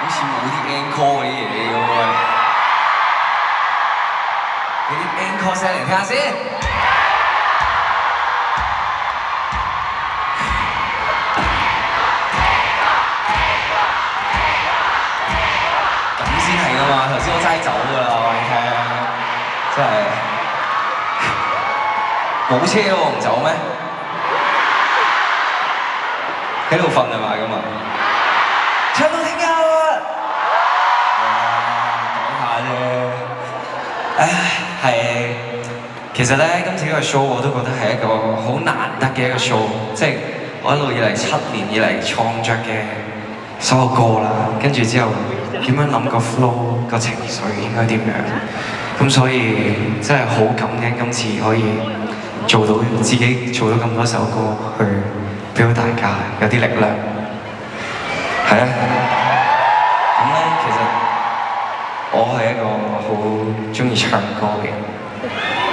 好似冇啲 encore 嗰啲嘢咁喎。俾啲 encore 聲嚟聽下先。咁先係㗎嘛，頭先我齋走㗎啦，我話你聽，真係冇車喎，唔走咩？喺度瞓係嘛咁啊？唱到聽日啊！講下啫。唉，係，其實咧今次呢個 show 我都覺得係一個好難得嘅一個 show， 即係我一路以嚟7年以嚟創作嘅所有歌啦，跟住之後點樣諗個 flow 個情緒應該點樣，咁所以真係好感恩今次可以做到自己做到咁多首歌去俾到大家有啲力量，係啊。咁咧其實我係一個好中意唱歌嘅人，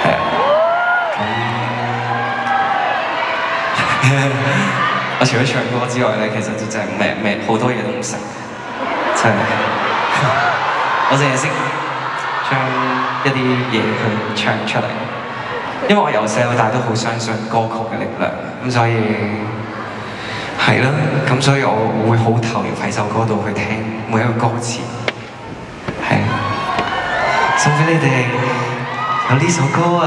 係啊。咁我除咗唱歌之外咧，其實就真係咩好多嘢都唔識，真係。我淨係識將一啲嘢去唱出嚟，因為我由細到大都好相信歌曲嘅力量，咁所以係啦，咁所以我會好投入喺首歌度去聽每一個歌詞，係送俾你哋有呢首歌啊！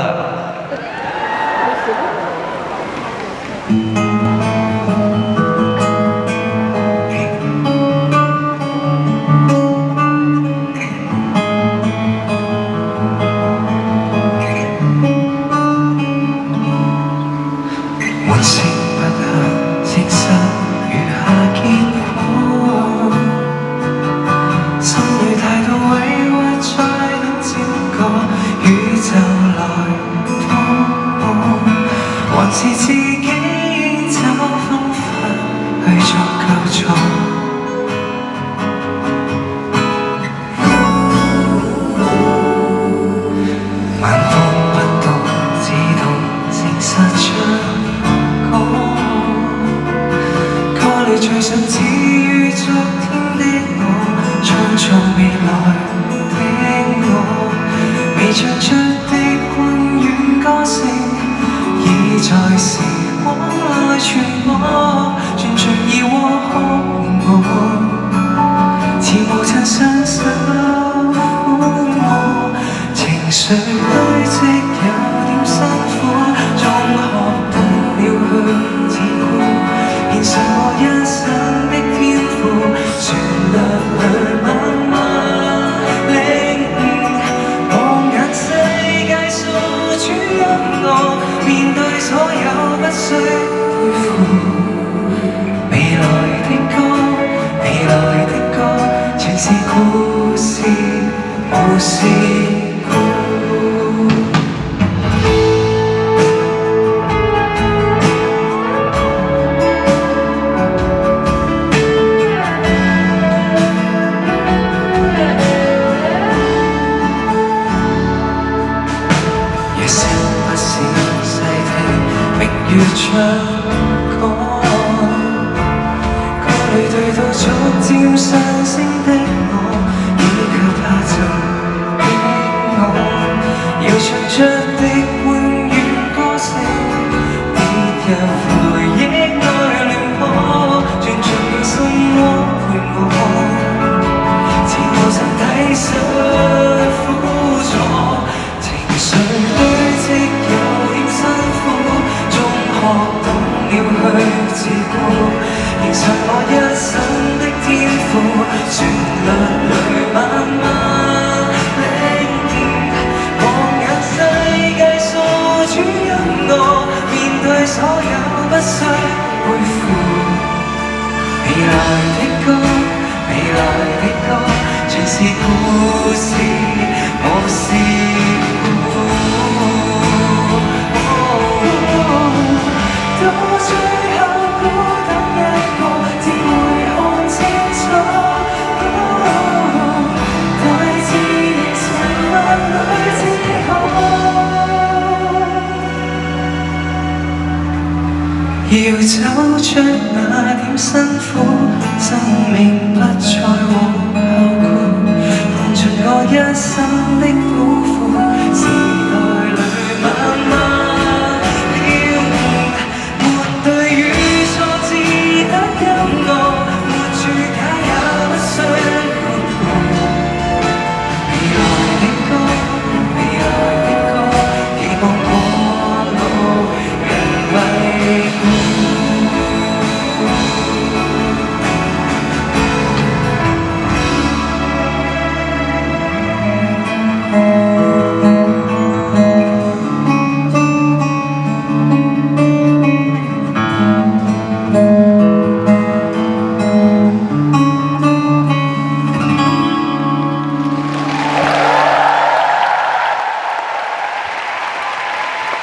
是自己找方法去作救助，晚風不動，自動證實出歌，歌裏最想賜予昨天的我，創造未來的我，未唱出的溫軟歌聲。在時光內傳播，傳盡疑惑我，似無盡雙手撫摸，情緒堆積有點辛苦，終學懂了去自顧，獻上我一生的天賦，旋律裏慢慢領悟，望眼世界訴主恩我。面對所有不需背負，未來的歌，未來的歌，全是故事，無事故。越唱歌，歌裏對到逐漸上升的我，以及怕盡的我，要唱出的溫軟歌聲，跌入回憶內亂破，轉進心窩陪我，似無神體恤苦楚，情緒堆積有點辛苦。學懂了去自顧，獻上我一生的天賦，旋律裏慢慢領悟，望眼世界訴主恩我，面對所有不需背負，未來的歌，未來的歌，全是故事，無事故。到最後孤單一個，只會看清楚。大自然沉默裏只可，要走出那點辛苦，生命不再和。心。